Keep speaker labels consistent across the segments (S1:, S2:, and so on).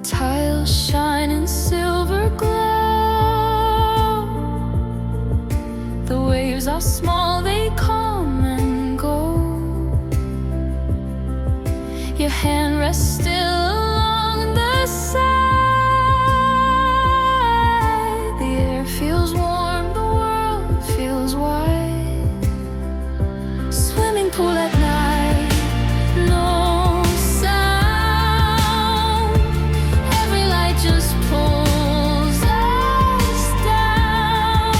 S1: tiles shine in silver glow. The waves are small, they come and go. Your hand rests still along the side. The air feels warm, the world feels wide. Swimming pool at night, no sound. Every light just pulls us down.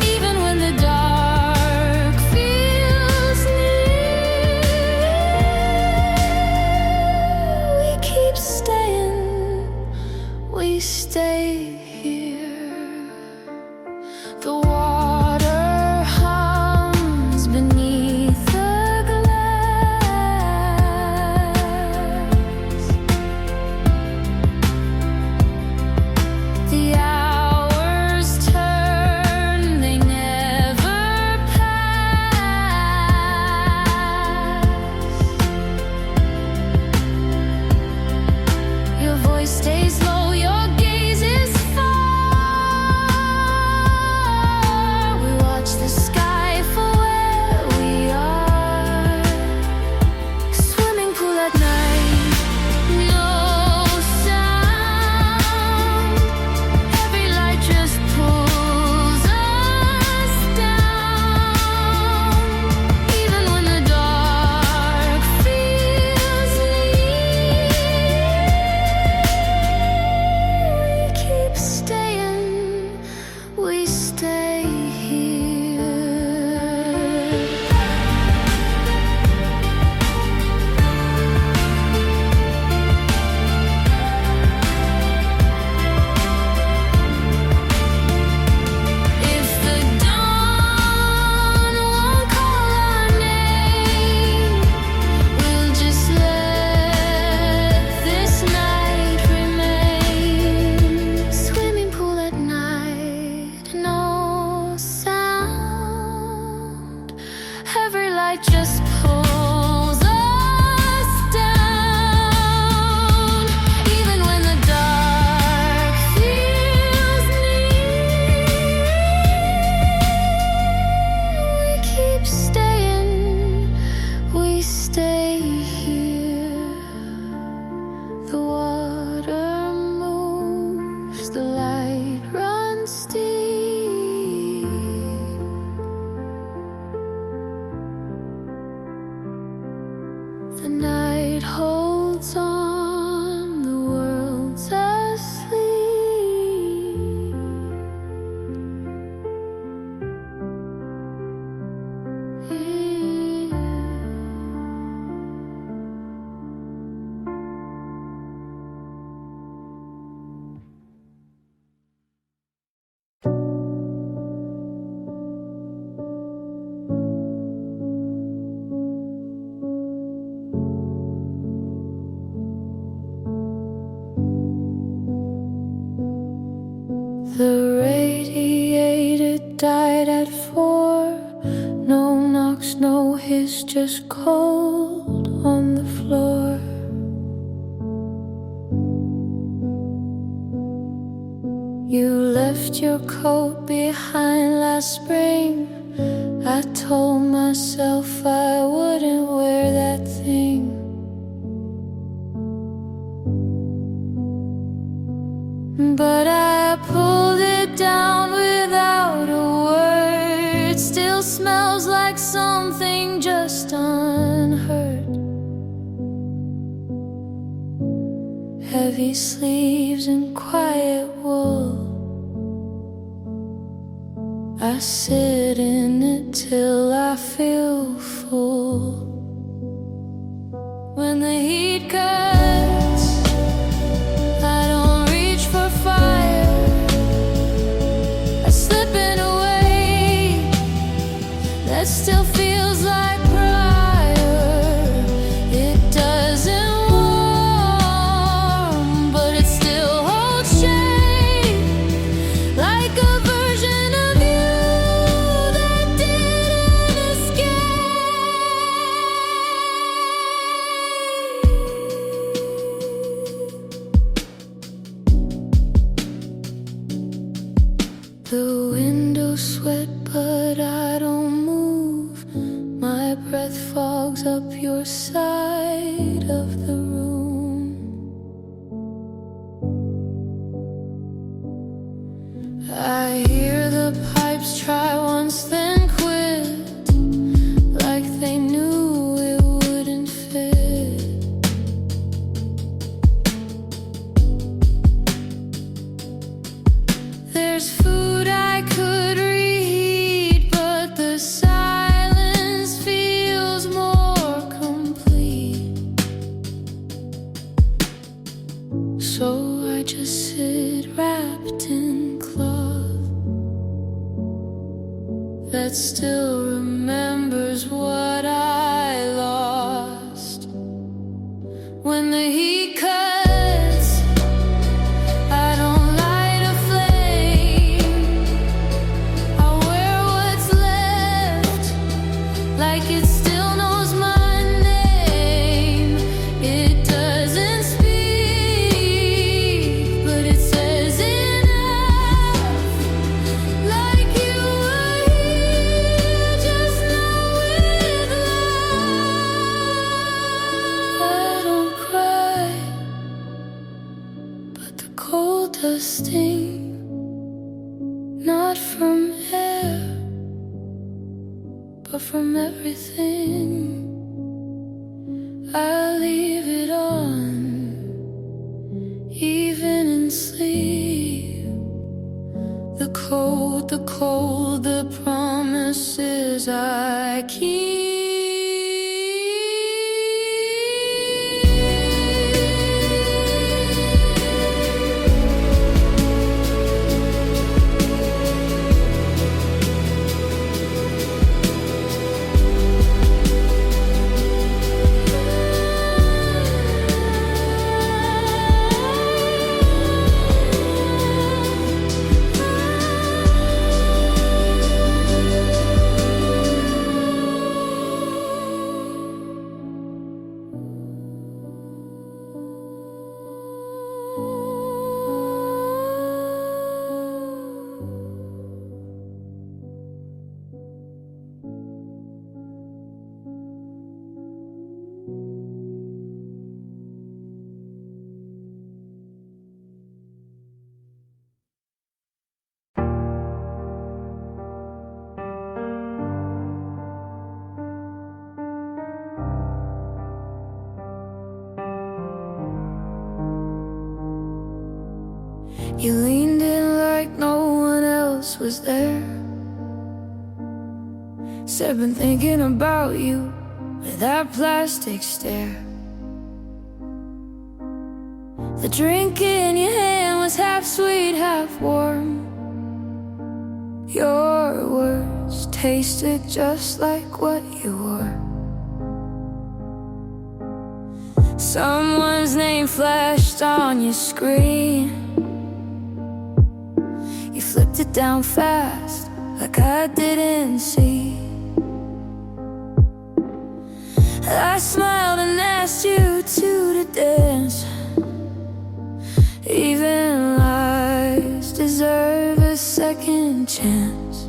S1: Even when the dark feels near, we keep staying, we stay here. The water hums beneath the glass. The hours turn, they never pass. Your voice stays low, your gaze is far. We watch the sky for where we are. Swimming pool at night, no sound. Every light just pulls us down. Even when the dark feels near, we keep staying, we stay here. If the dawn won't call our name, we'll just let this night remain. Swimming pool at night, no sound. Every light just pulls us down. Even when the dark feels near, we keep staying, we stay here. The water moves, the light runs deep. The night holds on, the world's asleep. The radiator died at 4. No knocks, no hiss, just cold on the floor. You left your coat behind last spring. I told myself I wouldn't wear that thing. But I pulled it down without a word. Still smells like something just unheard. Heavy sleeves and quiet wool. I sit in it till I feel full. When the heat cuts, I don't reach for fire. I slip in a way that still feels like prior. It doesn't warm, but it still holds shade, like a version of you that didn't escape. my breath fogs up your side of the room. I hear the pipes try once then quit, like they knew it wouldn't fit. There's food I could reheat, but the silence feels more complete. So I just sit wrapped in cloth that still remembers what I lost. When the heat cuts, I don't light a flame. I wear what's left, like it still knows my name. It doesn't speak, but it says enough, like you were here just now with love. I don't cry, but the cold does sting, not from air, but from everything. I leave it on, even in sleep. The cold, the promises I keep. You leaned in like no one else was there. Said, been thinking about you with that plastic stare. The drink in your hand was half sweet, half warm. Your words tasted just like what you were. Someone's name flashed on your screen. You flipped it down fast, like I didn't see. I smiled and asked you to dance. Even lies deserve a second chance.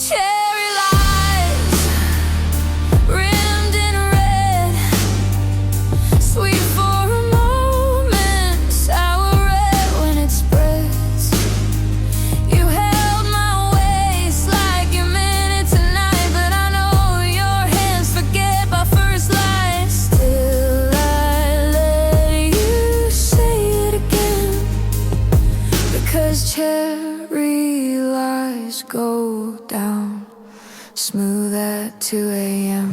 S1: Cherry lies, rimmed in red, sweet for a moment, sour red when it spreads. You held my waist like you meant it tonight, but I know your hands forget my first line. Still I let you say it again, because cherry lies go down smooth at 2 a.m.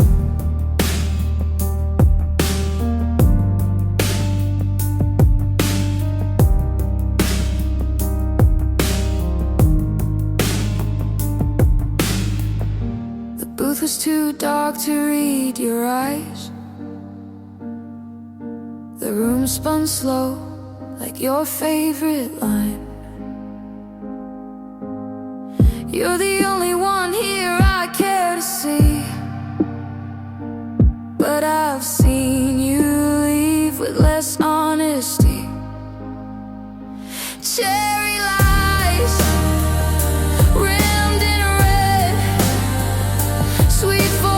S1: The booth was too dark to read your eyes. The room spun slow, like your favorite line. You're the only one here I care to see, but I've seen you leave with less honesty. Cherry lies, rimmed in red, sweet for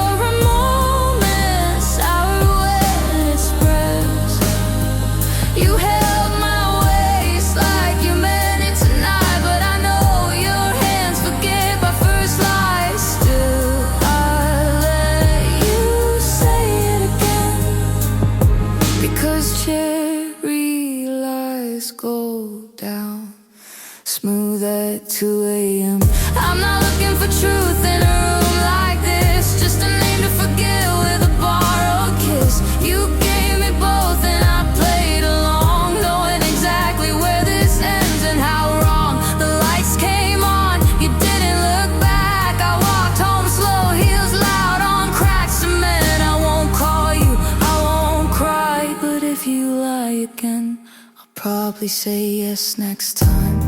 S1: 2 a.m. I'm not looking for truth in a room like this, just a name to forget with a borrowed kiss. You gave me both and I played along, knowing exactly where this ends and how wrong. The lights came on, you didn't look back. I walked home slow, heels loud on cracked cement. I won't call you, I won't cry, but if you lie again, I'll probably say yes next time.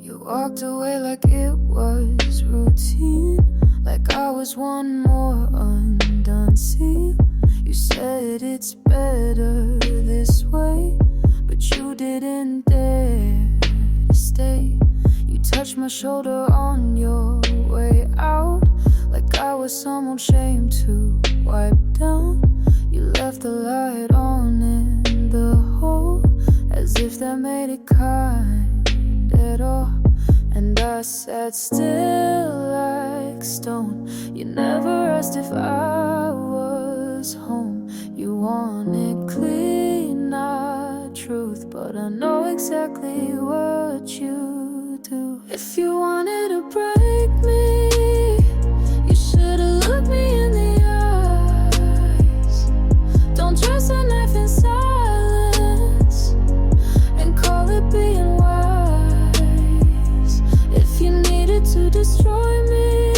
S1: You walked away like it was routine, like I was one more undone scene. You said it's better this way, but you didn't dare to stay. You touched my shoulder on your way out, like I was some old shame to wipe down. You left the light on in the hole, as if that made it kind at all. And I sat still like stone. You never asked if I was home. You wanted clean, not truth, but I know exactly what you do. If you wanted to break me, you should've looked me in the eyes. Don't dress a knife in silence and call it being wise. If you needed to destroy me,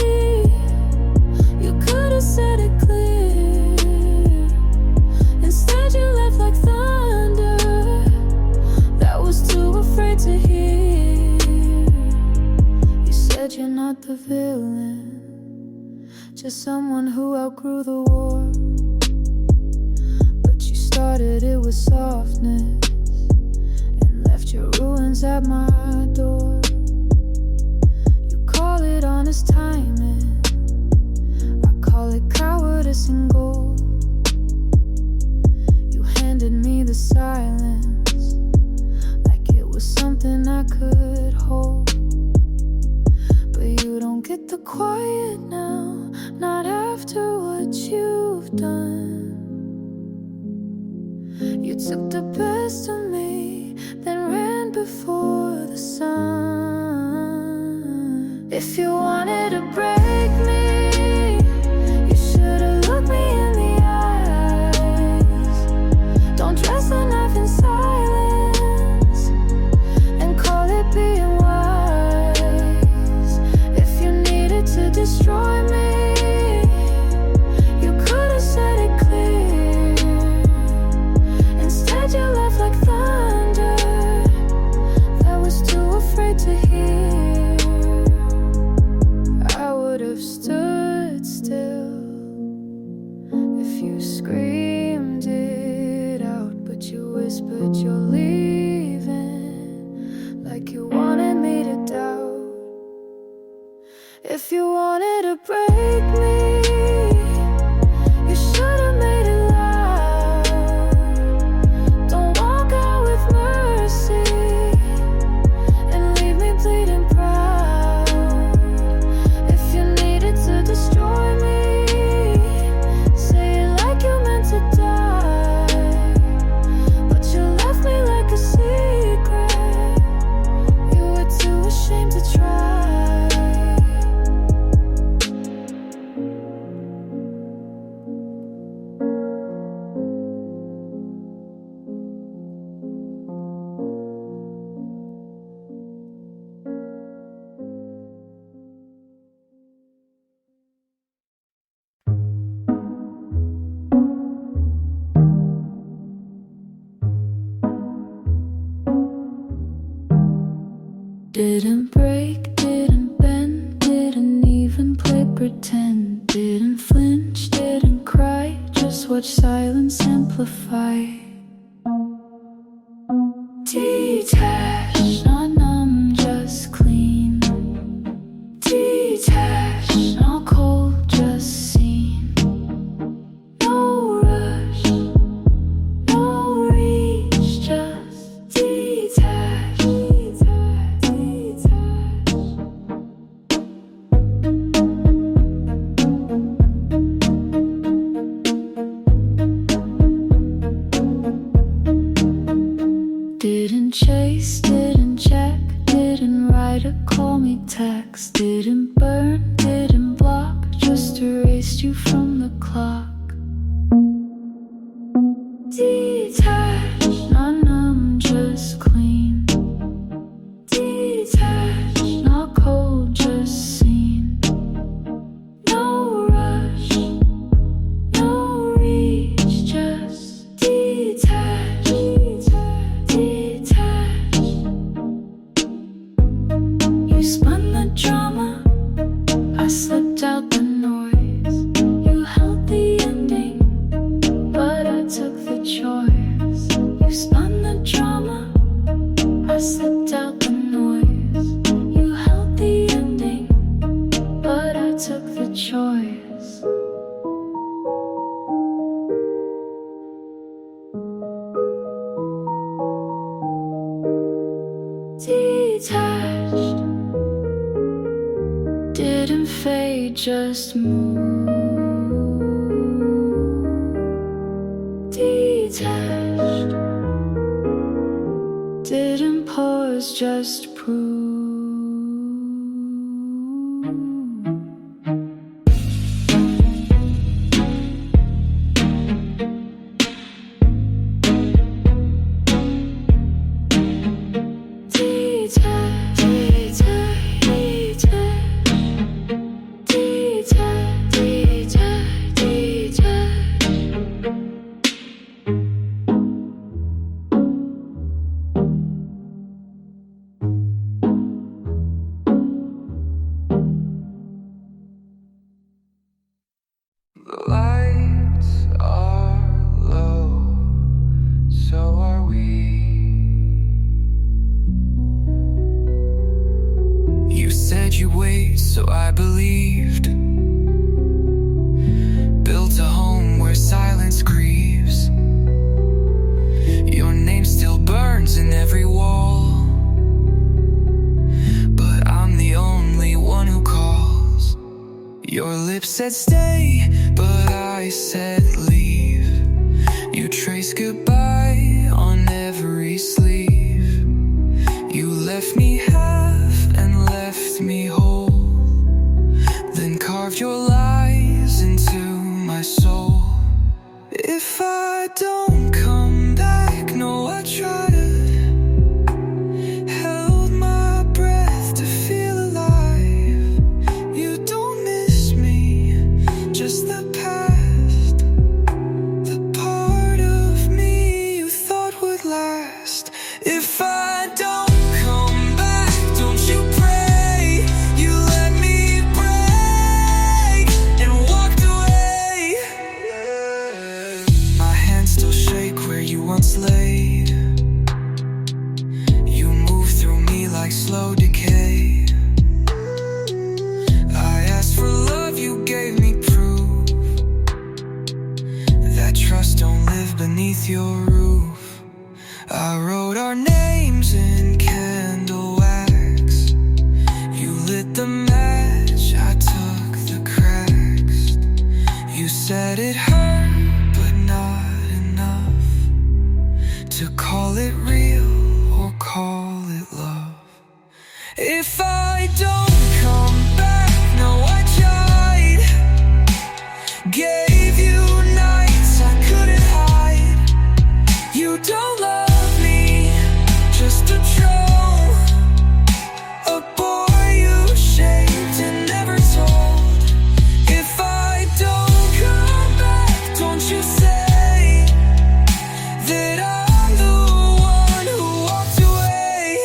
S1: you could've said it clear. Instead you left like thunder that was too afraid to hear. You said you're not the villain, just someone who outgrew the war. But you started it with softness and left your ruins at my door. Call it honest timing, I call it cowardice and gold. You handed me the silence like it was something I could hold. But you don't get the quiet now, not after what you've done. You took the best of me, then ran before the sun. If you wanted to break me, you should've looked me in the eyes. Don't dress a knife in silence and call it being wise. If you needed to destroy me, you could've said it clear. Instead you left like thunder that was too afraid to hear. Have stood still if you screamed it out, but you whispered you're leaving like you wanted me to doubt. If you wanted to break me, you should've made it loud. Don't walk out with mercy and leave me bleeding proud. To destroy me, say it like you meant to die, but you left me like a secret. You were too ashamed to try. Didn't break, didn't bend, didn't even play pretend. Didn't flinch, didn't cry, just watch silence amplify. Detached, not numb, just clean. just move. Detached, didn't pause, just prove.
S2: The lights are low, so are we. You said you'd wait, so I believed. Built a home where silence grieves. Your name still burns in every wall, but I'm the only one who calls. Your lips said stay, but I said leave. You traced goodbye on every sleeve. You left me half and left me whole, then carved your lies into my soul. If I don't come back, no, I tried. Held my breath to feel alive. You don't miss me, just the past, the part of me you thought would last. If I don't come back, don't you pray. You let me break and walked away. My hands still shake where you once laid. You move through me like slow decay. I asked for love, you gave me proof that trust don't live beneath your roof. I wrote our names in candle wax. You lit the match, I took the cracks. You said it hurt, but not enough to call it real or call it love. If I don't come back, no, I tried. Gave you nights I couldn't hide. You don't love me, just a troll, a boy you shaped and never told. If I don't come back, don't you say that I'm the one who walked away.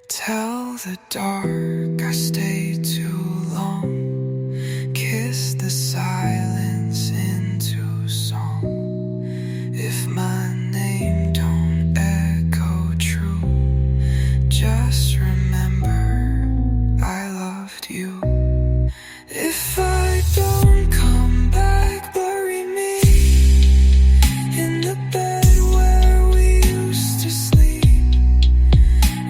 S2: Tell the dark I stayed too long. Kiss the silence into song. If my name don't echo true, just remember I loved you. If I don't come back, bury me in the bed where we used to sleep.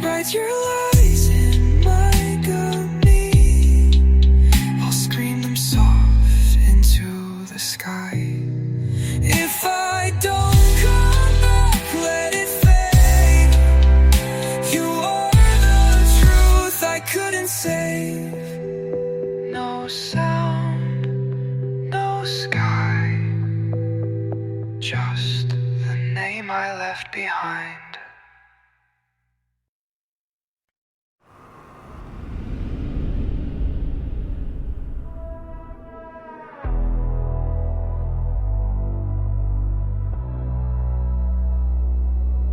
S2: Write your lies in my gummy. I'll scream them soft into the sky. If I don't come back, let it fade. You are the truth I couldn't save. No sound, no sky, just the name I left behind.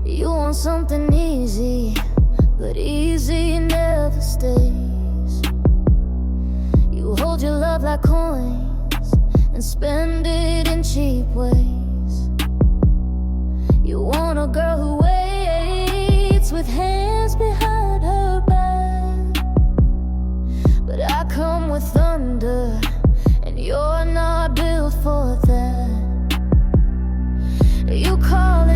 S1: You want something easy, but easy never stays. You hold your love like coins and spend it in cheap ways. You want a girl who waits with hands behind her back, but I come with thunder and you're not built for that. You call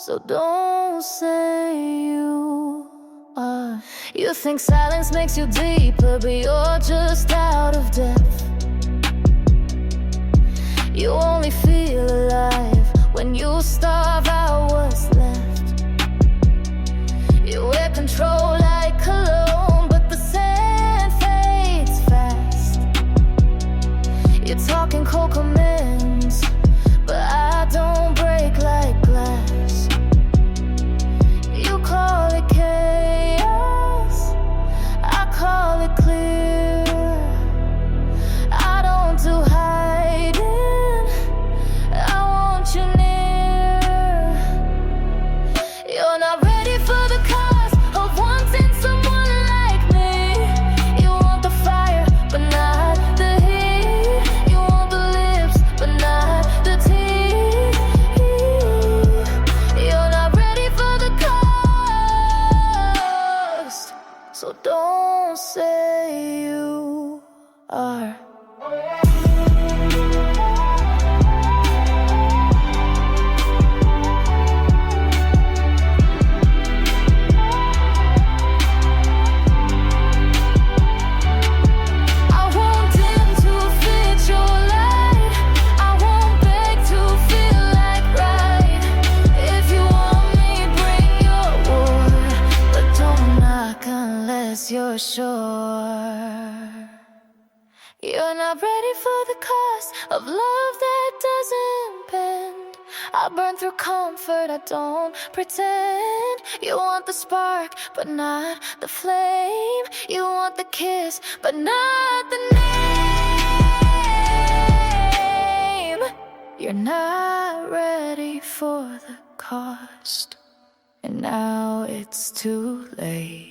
S1: so don't say you are. You think silence makes you deeper, but you're just out of depth. You only feel alive when you starve out what's left. You wear control like cologne, but the sand fades fast. You're talking cold commands, but I don't break like glass. You call it chaos, I call it clear. I don't do hiding, I want you near. You're not ready for the cost of wanting someone like me. You want the fire, but not the heat. You want the lips, but not the teeth. You're not ready for the cost, so don't say you are. I won't dim to fit your light. I won't beg to feel like right. If you want me, bring your war, but don't knock unless you're sure. You're not ready for the cost of love that doesn't bend. I burn through comfort, I don't pretend. You want the spark, but not the flame. You want the kiss, but not the name. You're not ready for the cost, and now it's too late.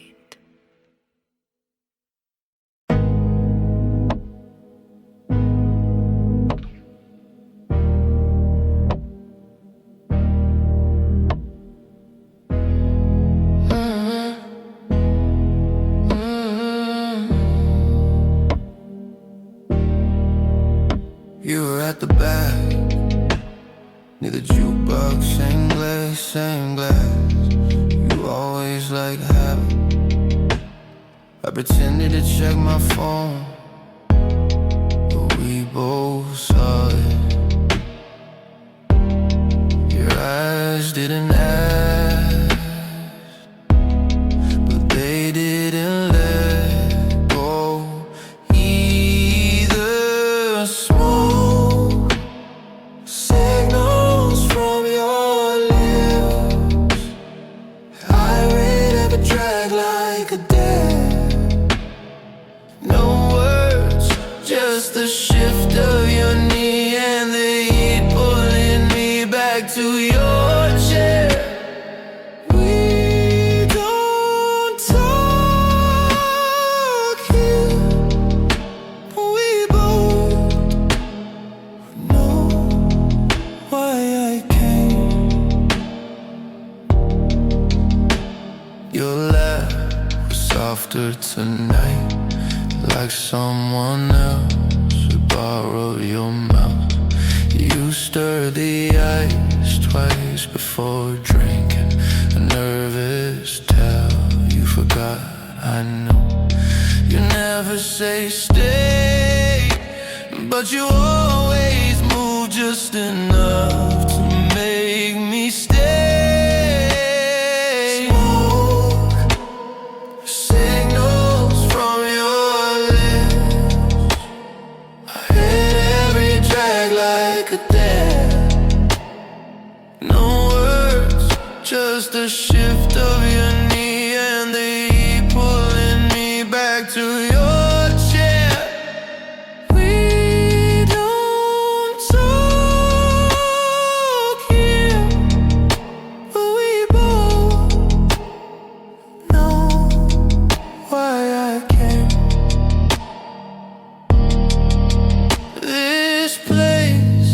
S2: You were at the back, near the jukebox, same glass, same glass. You always like habit. I pretended to check my phone, but we both saw it. Your eyes didn't ask, but they didn't let go either. Smoke signals from your lips. Irate ever drag like a dead. No words, just the shift of your knee and the heat pulling me back to your chair. We don't talk here. We both know why I came. Your laugh was softer tonight, like someone else would borrow your mouth. You stirred the ice twice before drinking. A nervous tell you forgot, I know. You never say stay, but you always move just enough to make me stay. Smoke signals from your lips. I hit every drag like a dead. No words, just a shift of your knee and the heat pulling me back to your chair. We don't talk here, but we both know why I came. This place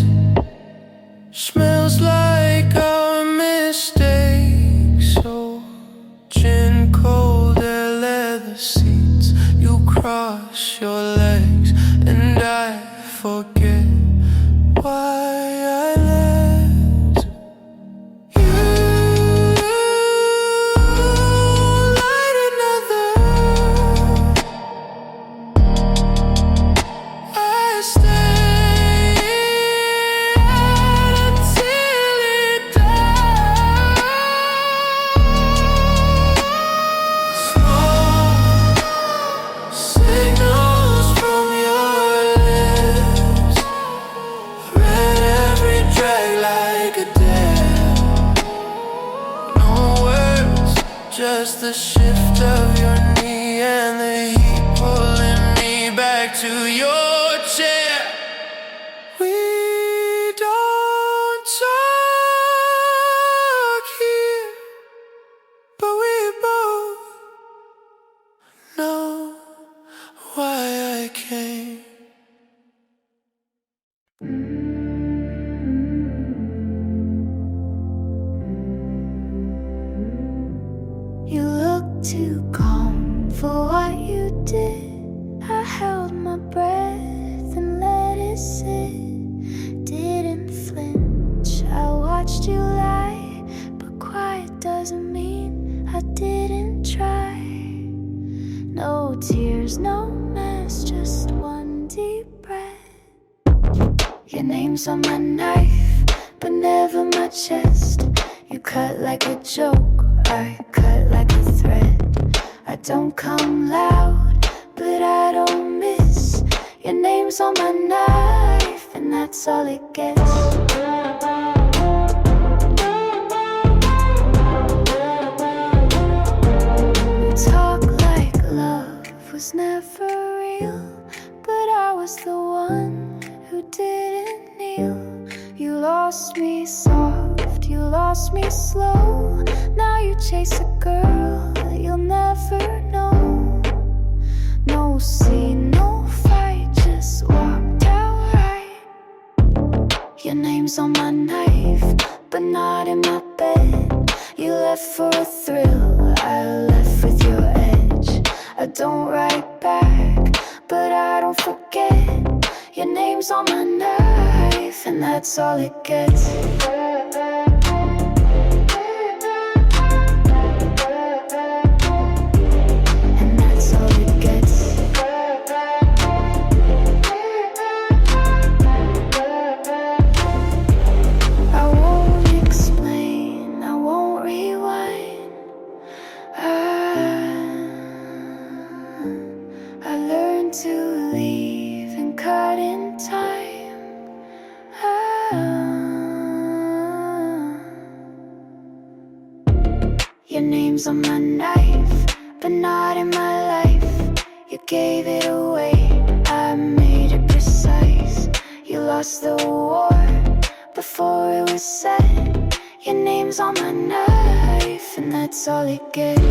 S2: smells like our mistakes. So gin cold air, leather seats. You cross your legs and I forget why I left you. just the shift of your knee and the heat pulling me back to your chair. We don't talk here, but we both know why I came.
S1: You look too calm for what you did. I held my breath and let it sit. Didn't flinch, I watched you lie. But quiet doesn't mean I didn't try. No tears, no mess, just one deep breath. Your name's on my knife, but never my chest. You cut like a joke, I cut like a thread. I don't come loud, but I don't miss. Your name's on my knife, and that's all it gets. We talk like love was never real, but I was the one who didn't kneel. You lost me soft, you lost me slow. Now you chase a girl that you'll never know. No scene, no fight, just walked out right. Your name's on my knife, but not in my bed. You left for a thrill, I left with your edge. I don't write back, but I don't forget. Your name's on my knife, and that's all it gets. And that's all it gets. I won't explain, I won't rewind. I learned to leave and cut in time. Your name's on my knife, but not in my life. You gave it away, I made it precise. You lost the war before it was said. Your name's on my knife, and that's all it gets.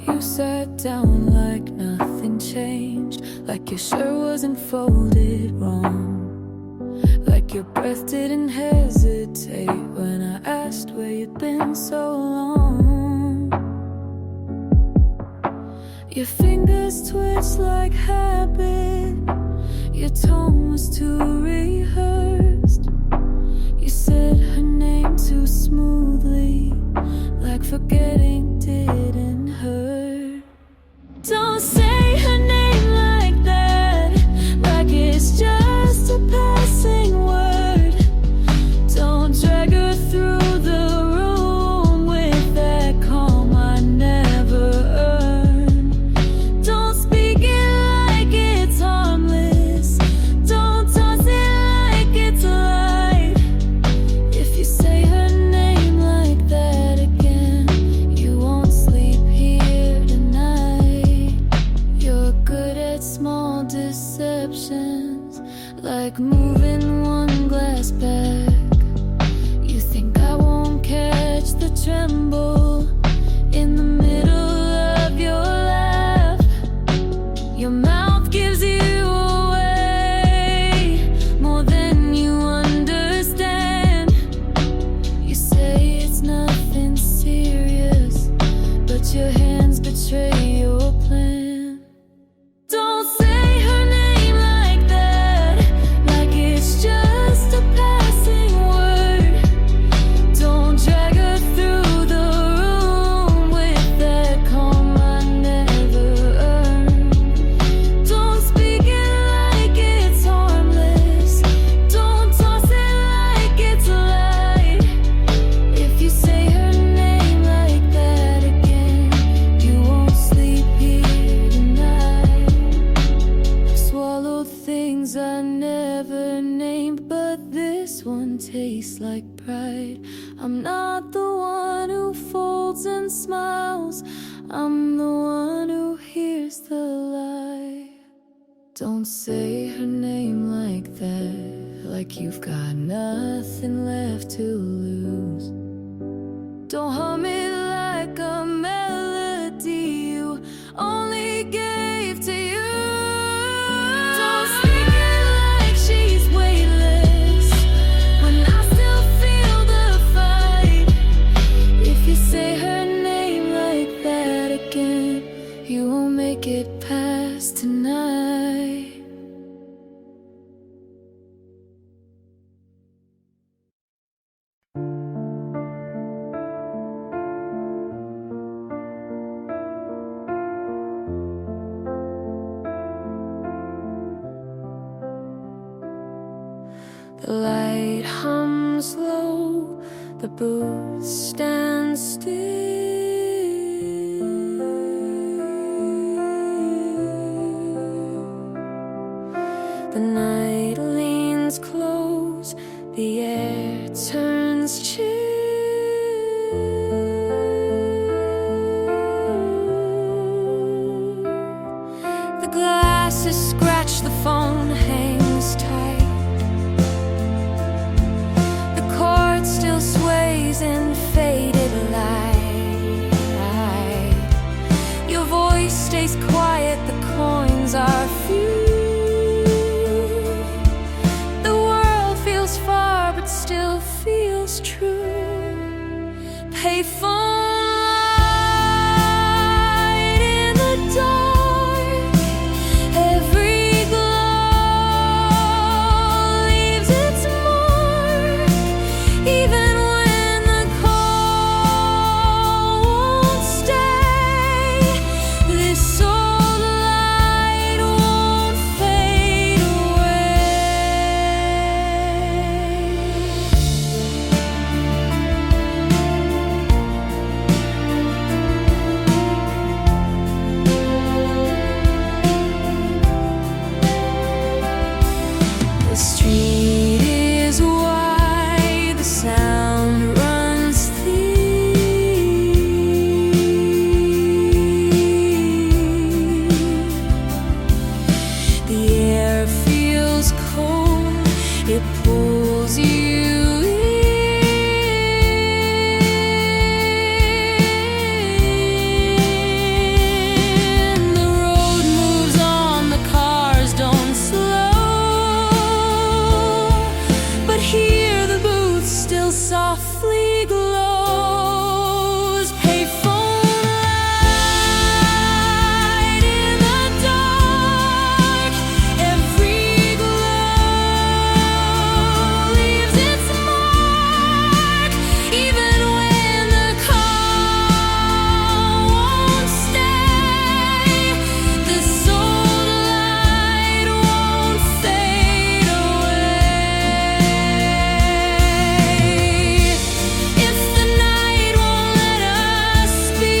S1: You sat down like nothing changed, like your shirt wasn't folded wrong, like your breath didn't hesitate when I asked where you'd been so long. Your fingers twitched like habit, your tone was too rehearsed. You said her name too smoothly, like forgetting didn't hurt. Don't say her name like that, like it's just a passing word. Don't drag her through the room with that calm I never earned. Don't speak it like it's harmless, don't toss it like it's light. If you say her name like that again, you won't sleep here tonight. face like pride. I'm not the one who folds and smiles, I'm the one who hears the lie. Don't say her name like that, like you've got nothing left to lose. Don't hum it like a melody you only gave to you. Don't speak it like she's weightless when I still feel the fight. If you say her name like that again, you won't make it past tonight. The light hums low, the booth stands still. The night leans close, the air turns chill. The glasses scratch, the phone hangs tight. Still sways in faded light. Your voice stays quiet, the coins are few. The world feels far but still feels true. Payphone light in the dark, every glow leaves its mark. Even when the call won't stay, this old light won't fade away. The street is wide, the sound runs thick. The air feels cold, it pulls you in. The road moves on, the cars don't slow, but here the booth still softly glows. Payphone light in the dark, every glow leaves its mark. Even when the call won't stay, this old light won't fade away. If the night won't let us speak,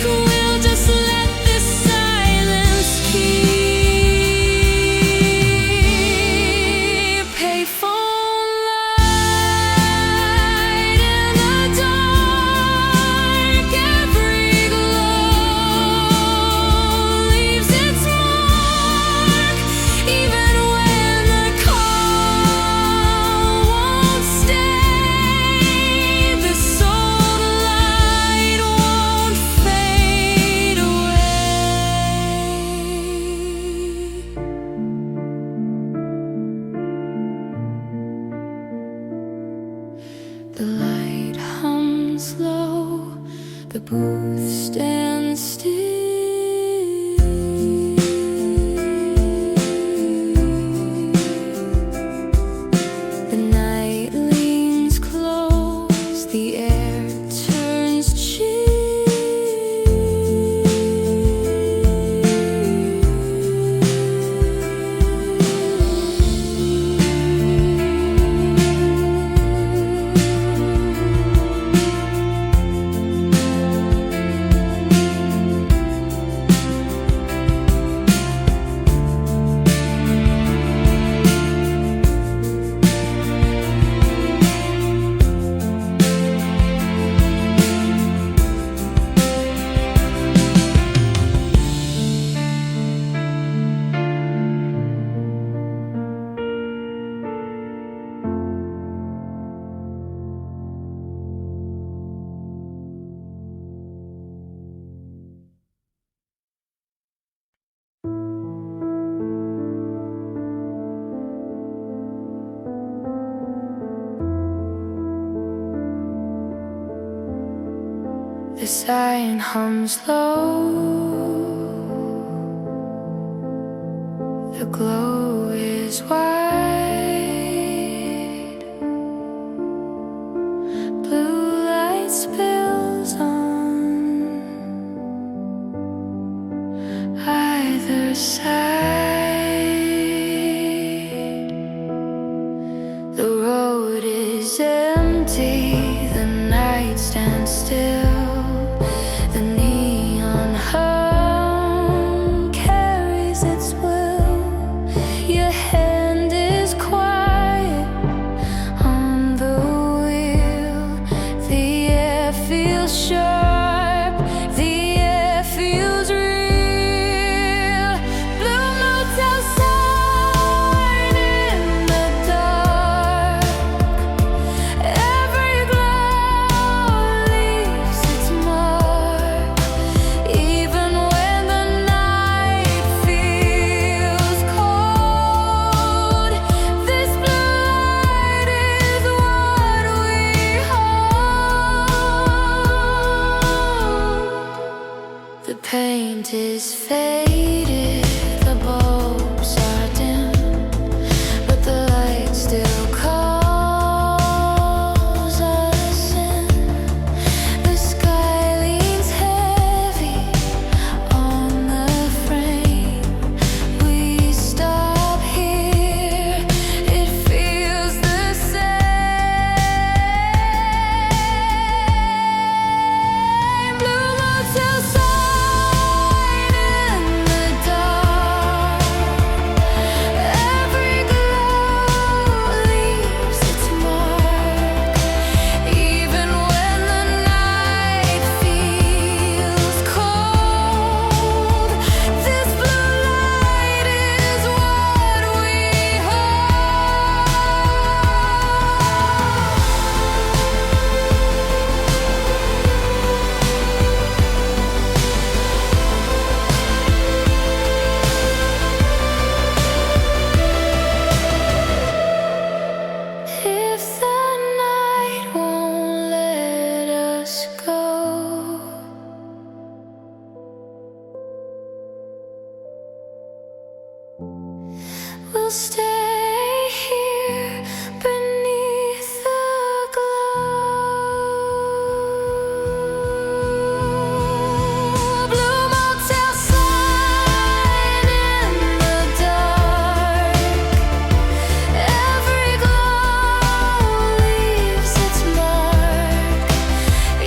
S1: we'll just let this silence keep. Payphone light in the dark, every glow leaves its mark. Even when the call won't stay, this old light won't fade away. The light hums low, the booth stands still. The night leans close, the air turns chill. The sign hums low. The glow is wide. Blue light spills on either side. The road is empty. The night stands still. The neon hum carries its will. Your hand is quiet on the wheel. The air feels sharp. The air feels real. Blue motel sign in the dark. Every glow leaves its mark. Even when the night feels cold, this blue light is what we hold. The paint is faded, the bulbs are dim, but the light still calls us in. The sky leans heavy on the frame. We stop here, it feels the same. Blue motel sign in the dark. Every glow leaves its mark. Even when the night feels cold, this blue light is what we If the night won't let us go, we'll stay here beneath the glow. Blue motel sign in the dark. Every glow leaves its mark.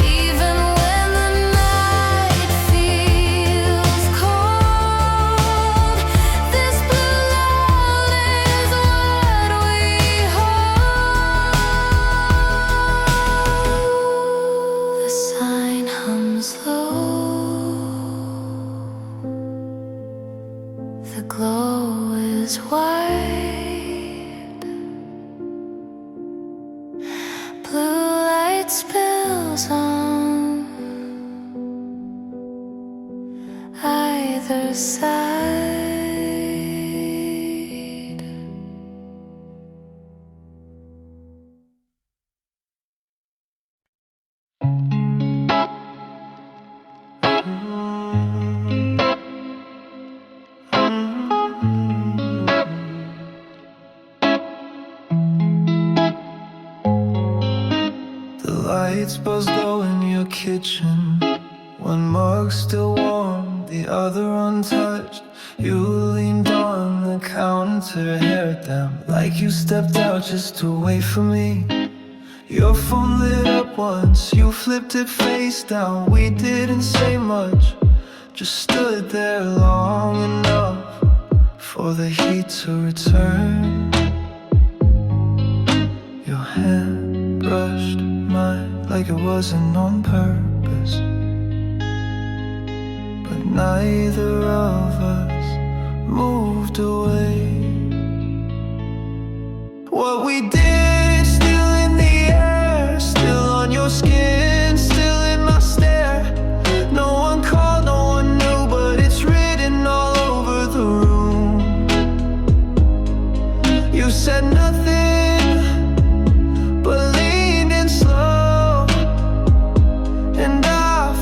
S1: Even when the night feels cold, this blue light is what we hold. The sign hums low. The glow is wide. Blue light spills on either side.
S2: The lights buzzed low in your kitchen. One mug still warm, the other untouched. You leaned on the counter, hair down, like you stepped out just to wait for me. Your phone lit up once, you flipped it face down. We didn't say much, just stood there long enough for the heat to return. Your hand brushed mine like it wasn't on purpose, but neither of us moved away. What we did, still in the air, still on your skin, still in my stare. No one called, no one knew, but it's written all over the room. You said nothing, but leaned in slow, and I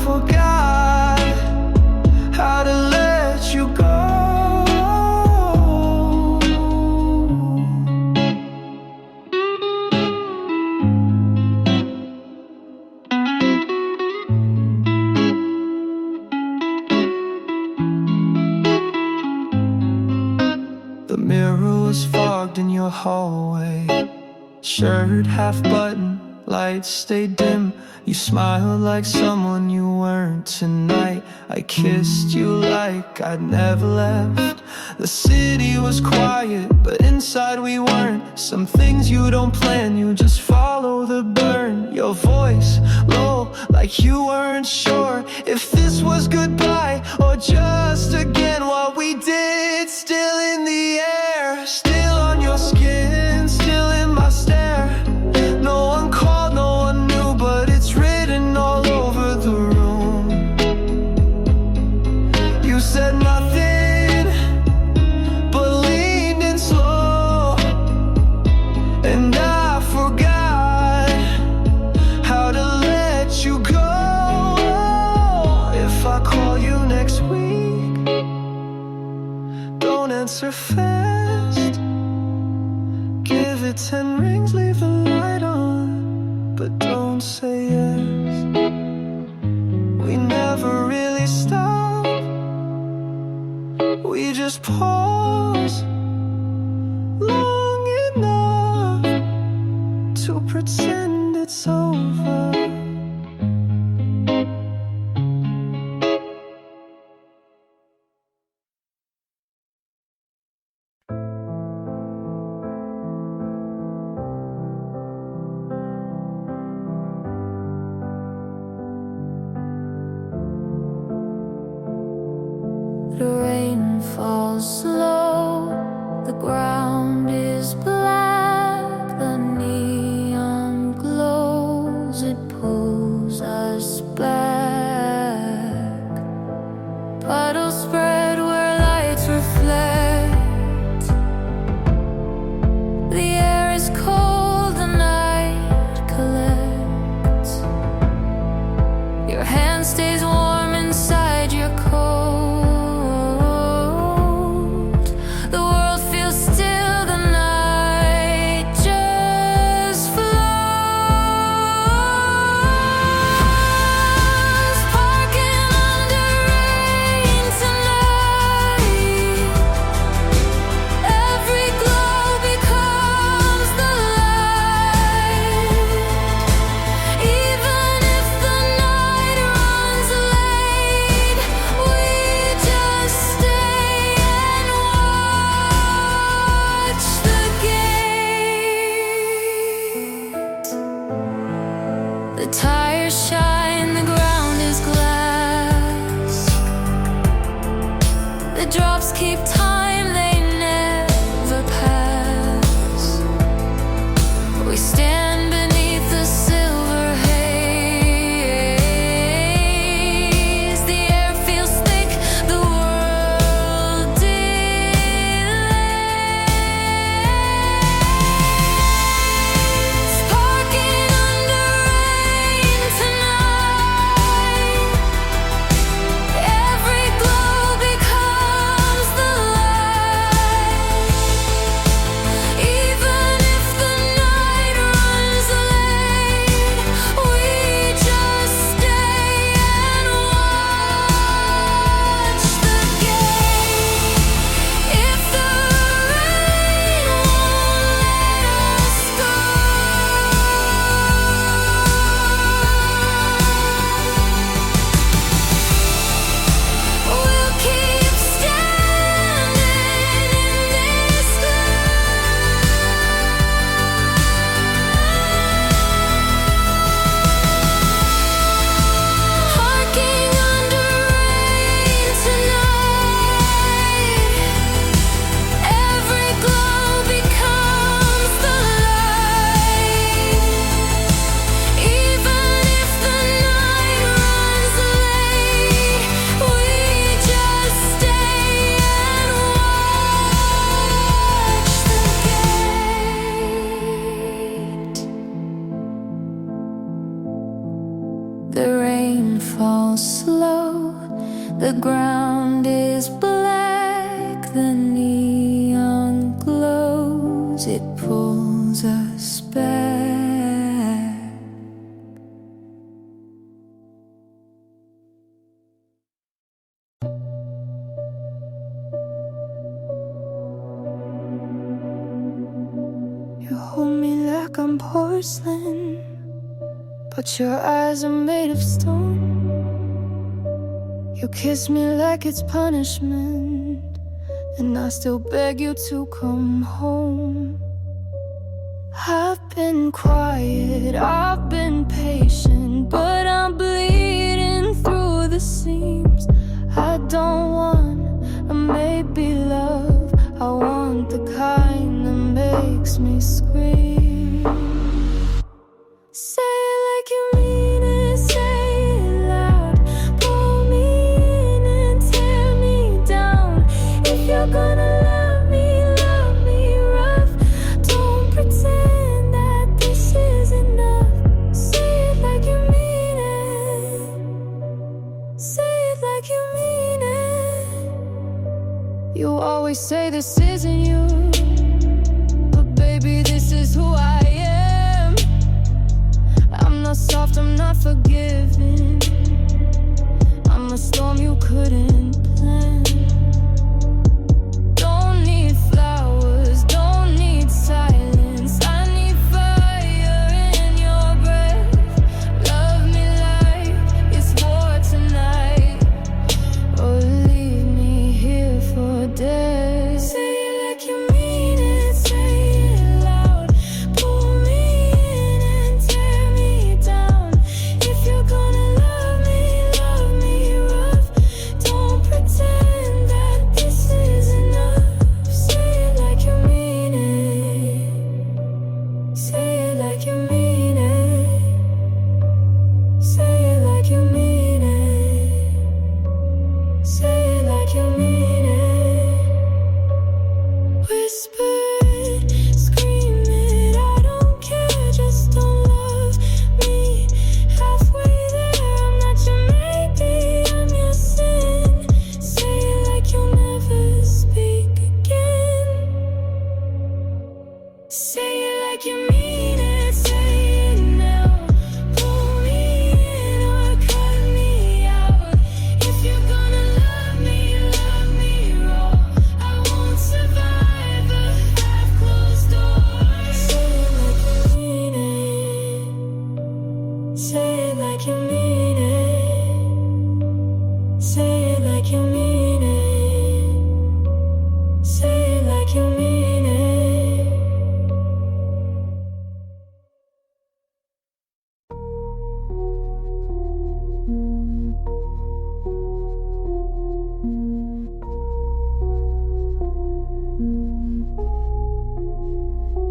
S2: hallway. Shirt half button, lights stay dim. You smiled like someone you weren't tonight. I kissed you like I'd never left. The city was quiet, but inside we weren't. Some things you don't plan, you just follow the burn. Your voice low, like you weren't sure if this was goodbye or just again what we did. Still in the air, still on your skin, still in my stare. No one called, no one knew, but it's written all over the room. You said nothing, but leaned in slow, and I forgot how to let you go. If I call you next week, don't answer fast. Give it 10 rings, leave the light on, but don't say yes. We never really stop, we just pause long enough to pretend it's over.
S1: The rain falls slow, the ground is black, the neon glows, it pulls us back. Puddles spread where lights reflect. The air is cold, the night collects. Your hand stays warm inside your coat. The tires shine, the ground is glass. The drops keep time, they never pass. We stand beneath the silver haze. The air feels thick, the world delays. Parking under rain tonight. Every glow becomes the light. Even if the night runs late, we just stay and watch the gate. If the rain won't let us go, we'll keep standing in this Parking under rain tonight. Every glow becomes the light. Even if the night runs late, we just stay and watch the gate. The rain falls slow, the ground is black, the neon glows, it pulls us back. like I'm porcelain, but your eyes are made of stone. You kiss me like it's punishment, and I still beg you to come home. I've been quiet, I've been patient, but I'm bleeding through the seams. I don't want a maybe love, I want the kind that makes me scream. Say it like you mean it, say it loud. Pull me in and tear me down. If you're gonna love me rough. Don't pretend that this is enough. Say it like you mean it. Say it like you mean it. You always say this isn't you, but baby, this is who I am. I'm not soft, I'm not forgiving. I'm a storm you couldn't plan. Don't need flowers, don't need silence. I need fire in your breath. Love me like it's war tonight, or leave me here for dead. Say it like you mean it, say it loud. Pull me in and tear me down. If you're gonna love me rough. Don't pretend that this is enough. Say it like you mean it. Say it like you mean it. Say it like you mean it. Say it like you mean it. Whisper it, scream it, I don't care, just don't love me. Halfway there, I'm not your maybe, I'm your sin. Say it like you'll never speak again. Say it like you mean it, say it now. Pull me in or cut me out. If you're gonna love me raw. I won't survive a half-closed door. Say it like you mean it. Say it like you mean it. Say it like you mean it. Say it like you mean it.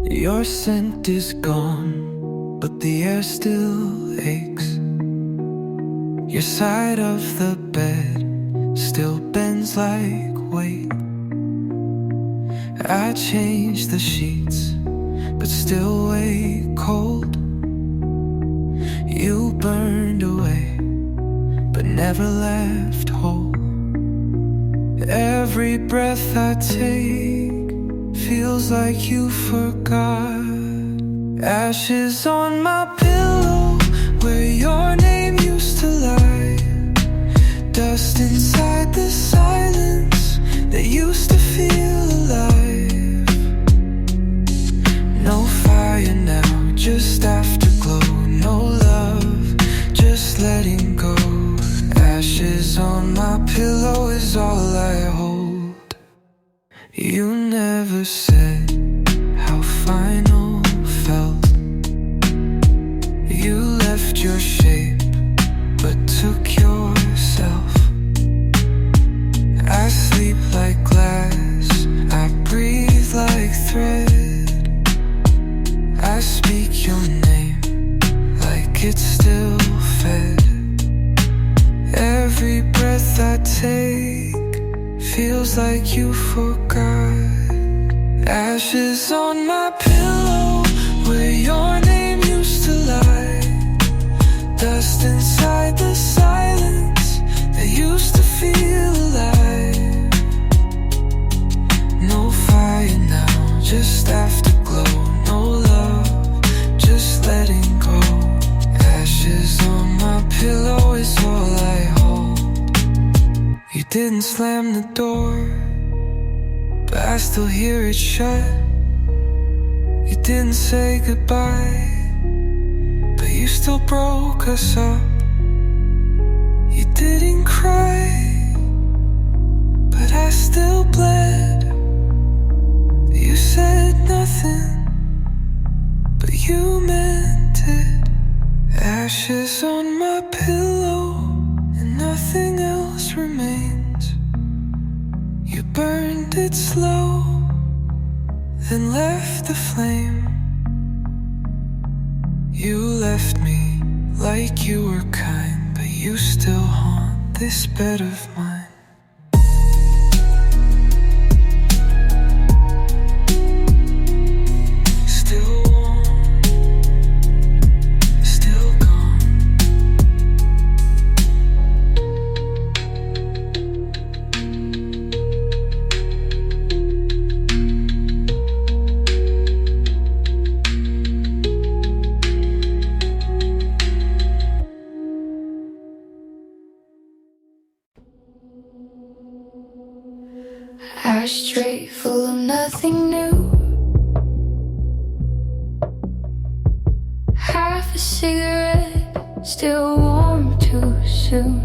S2: Your scent is gone, but the air still aches. Your side of the bed still bends like weight. I changed the sheets, but still wake cold. You burned away, but never left whole. Every breath I take feels like you forgot. Ashes on my pillow, where your name used to lie. Dust inside the silence that used to feel alive. No fire now, just afterglow. No love, just letting go. Ashes on my pillow is all I hold. You never said how final felt. You left your shape, but took yourself. I sleep like glass, I breathe like thread. I speak your name like it's still fed. Every breath I take feels like you forgot. Ashes on my pillow, where your name used to lie. Dust inside the silence that used to feel alive. No fire now, just afterglow. No love, just letting go. Ashes on my pillow is all I hold. You didn't slam the door, but I still hear it shut. You didn't say goodbye, but you still broke us up. You didn't cry, but I still bled. You said nothing, but you meant it. Ashes on my pillow, and nothing else remains. You burned it slow, then left the flame. You left me like you were kind, but you still haunt this bed of mine. Still warm, still gone.
S1: Ashtray full of nothing new. Half a cigarette, still warm too soon.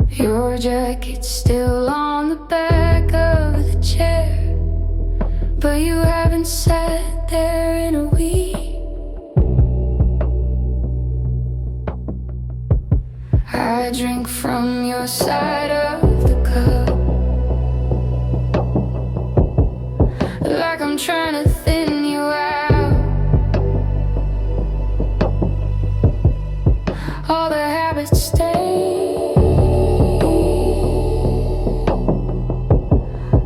S1: Your jacket still on the back of the chair, but you haven't sat there in a week. I drink from your side of the cup, like I'm trying to thin you out. All the habits stay,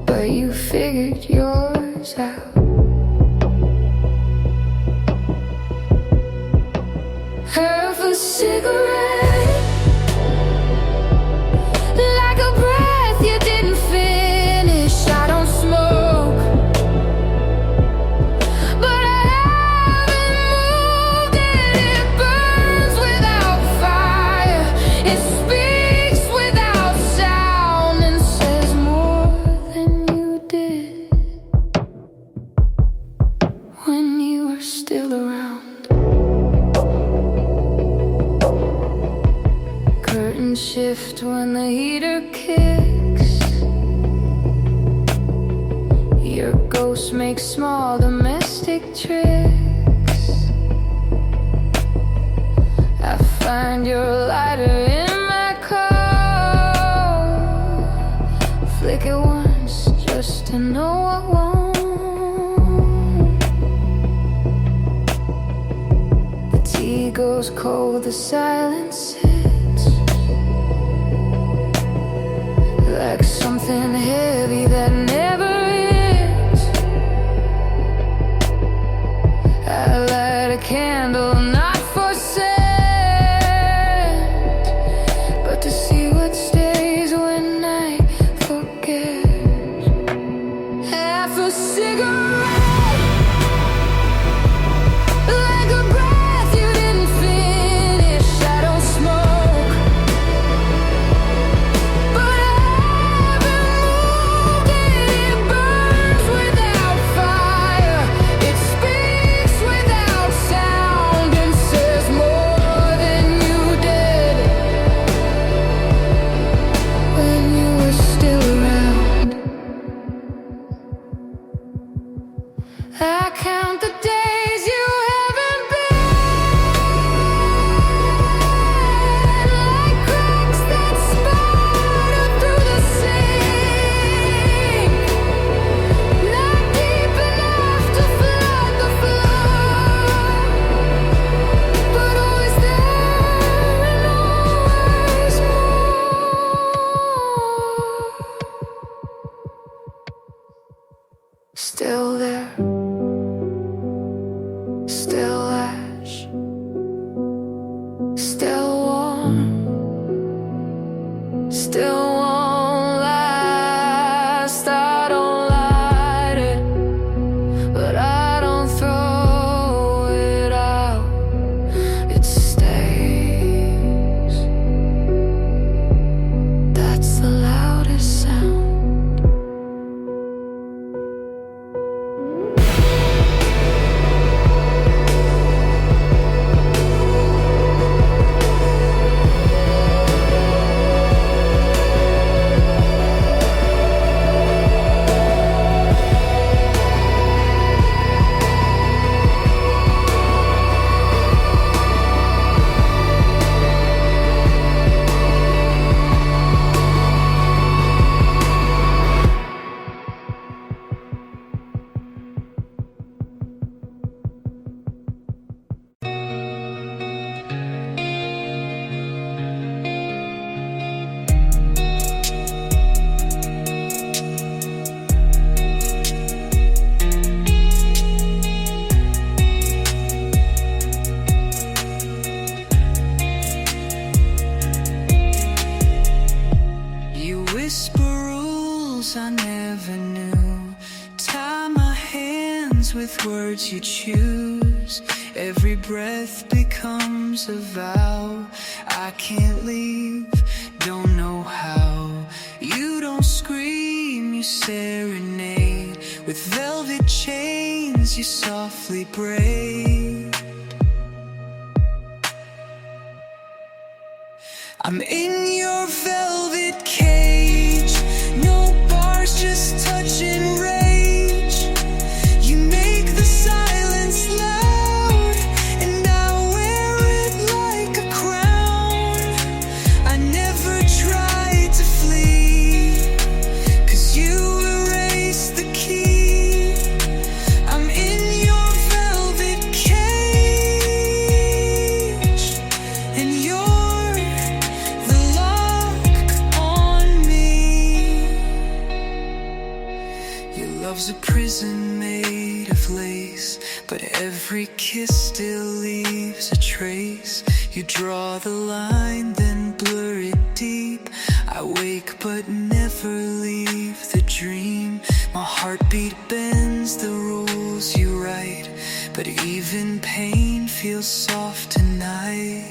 S1: but you figured yours out. Half a cigarette, like a breath you didn't finish. I don't smoke, but I haven't moved it. It burns without fire, it speaks without sound, and says more than you did when you were still around. Curtains shift when the heater kicks. Your ghost makes small domestic tricks. I find your lighter in my coat. Flick it once just to know I won't. The tea goes cold, the silence sits like something heavy that never ends. I light a candle, not for scent, but to see what stays when I forget. Half a cigarette, like a breath you didn't finish. I don't smoke, but I haven't moved it. It burns without fire, it speaks without sound, and says more than you did when you were still around. I count the days you haven't been, like cracks that spider through the sink, not deep enough to flood the floor, but always there and always more. Still there, still ash, still warm, still won't last. I don't light it, but I don't throw it out. It stays. That's the loudest sound.
S2: words you choose. Every breath becomes a vow. I can't leave, don't know how. You don't scream, you serenade. With velvet chains you softly braid. I'm in your velvet cage. No bars, just touch and rage. You make the silence loud, and I wear it like a crown. I never tried to flee, 'cause you erased the key. I'm in your velvet cage, and you're the lock on me. Your love's a prison made of lace, but every kiss still leaves a trace. You draw the line, then blur it deep. I wake but never leave the dream. My heartbeat bends the rules you write, but even pain feels soft tonight.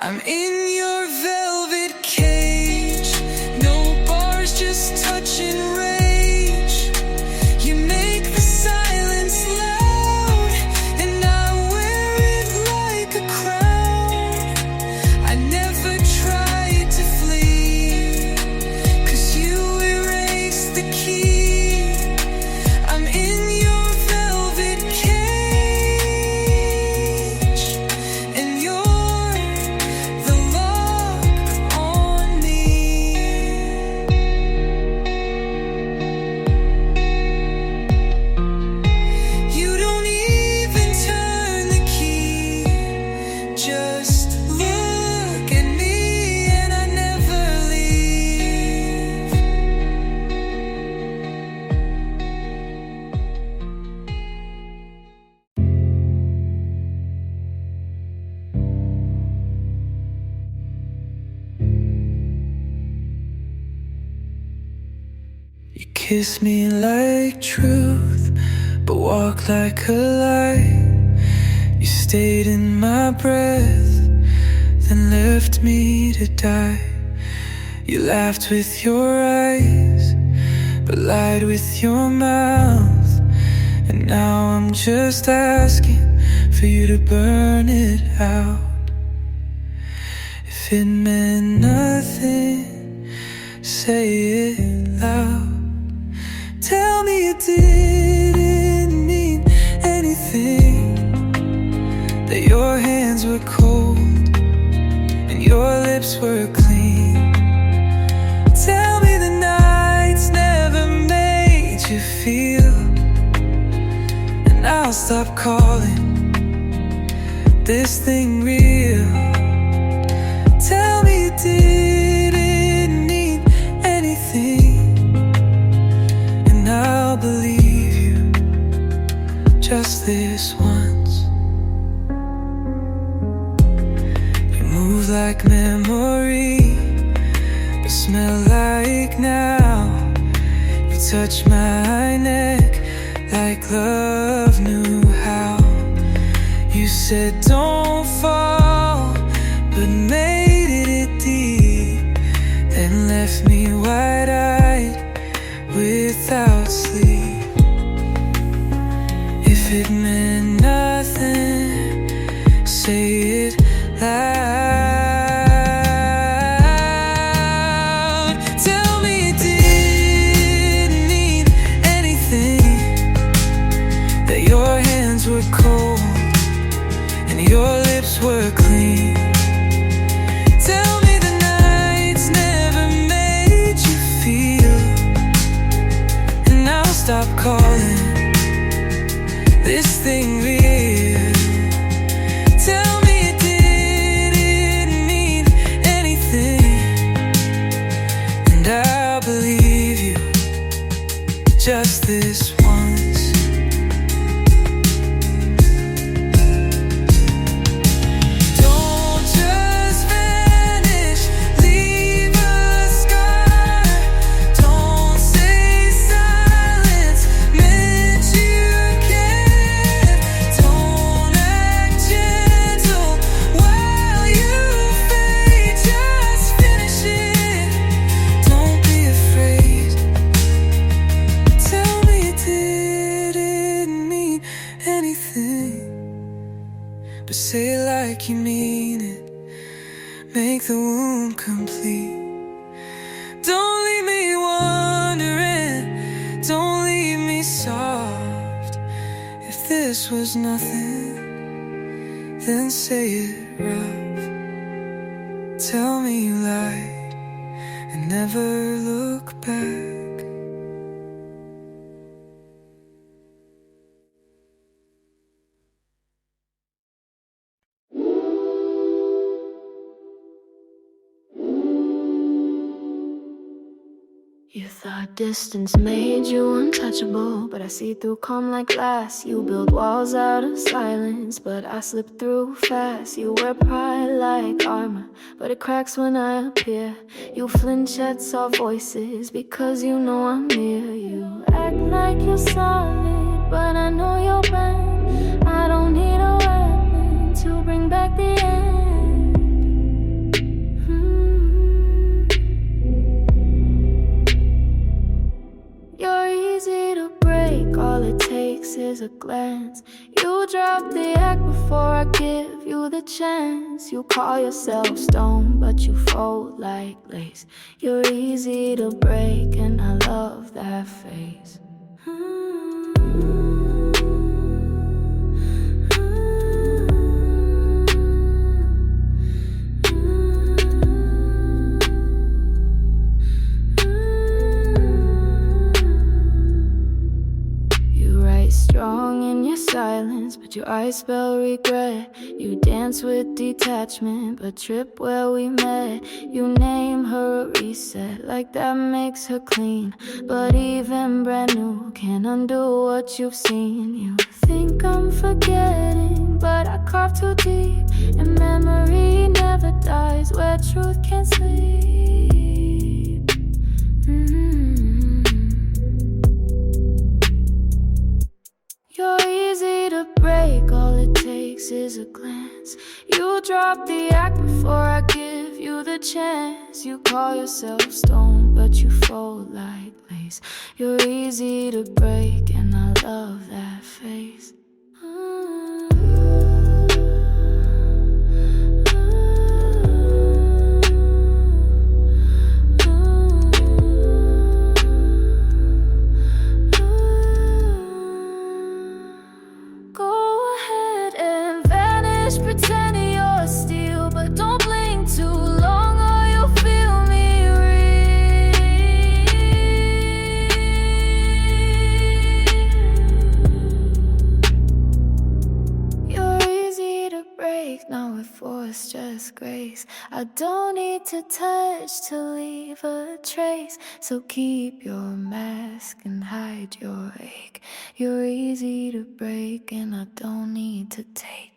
S2: I'm in your velvet cage. No bars, just touch and rage. You make the silence loud, and I wear it like a crown. I never tried to flee, 'cause you erased the key. I'm in your velvet cage, and you're the lock on me. You don't even turn the key, just look at me, and I never leave. You kiss me like truth, but walk like a lie. You stayed in my breath, then left me to die. You laughed with your eyes, but lied with your mouth. And now I'm just asking for you to burn it out. If it meant nothing, say it loud. Tell me it didn't mean anything, that your hands were cold and your lips were clean. Tell me the nights never made you feel, and I'll stop calling this thing real. Tell me it didn't mean anything, and I'll believe you just this once. You move like memory, but smell like now. You touch my neck like love knew how. You said don't fall, but made it deep, then left me wide-eyed without sleep. If it meant nothing, say it loud. Tell me it didn't mean anything, that your hands were cold and your lips were clean. Tell me the nights never made you feel, and I'll stop calling this thing real. Tell me it didn't mean anything, and I'll believe you just this once. Don't just vanish, leave a scar. this was nothing, then say it rough. Tell me you lied and never look back.
S1: You thought distance made you untouchable, but I see through calm like glass. You build walls out of silence, but I slip through fast. You wear pride like armor, but it cracks when I appear. You flinch at soft voices because you know I'm near. You act like you're solid, but I know you're bent. I don't need a weapon to bring back the end. You're easy to break, all it takes is a glance. You drop the act bore I give you the chance. You call yourself stone, but you fold like lace. You're easy to break, and I love that face. Strong in your silence, but your eyes spell regret. You dance with detachment, but trip where we met. You name her a reset, like that makes her clean. But even brand new can't undo what you've seen. You think I'm forgetting, but I carve too deep, and memory never dies where truth can't sleep. You're easy to break, all it takes is a glance. You drop the act before I give you the chance. You call yourself stone, but you fold like lace. You're easy to break, and I love that face. Pretending you're steel, but don't blink too long or you'll feel me real. You're easy to break, not with force, just grace. I don't need to touch to leave a trace, so keep your mask and hide your ache. You're easy to break, and I don't need to take.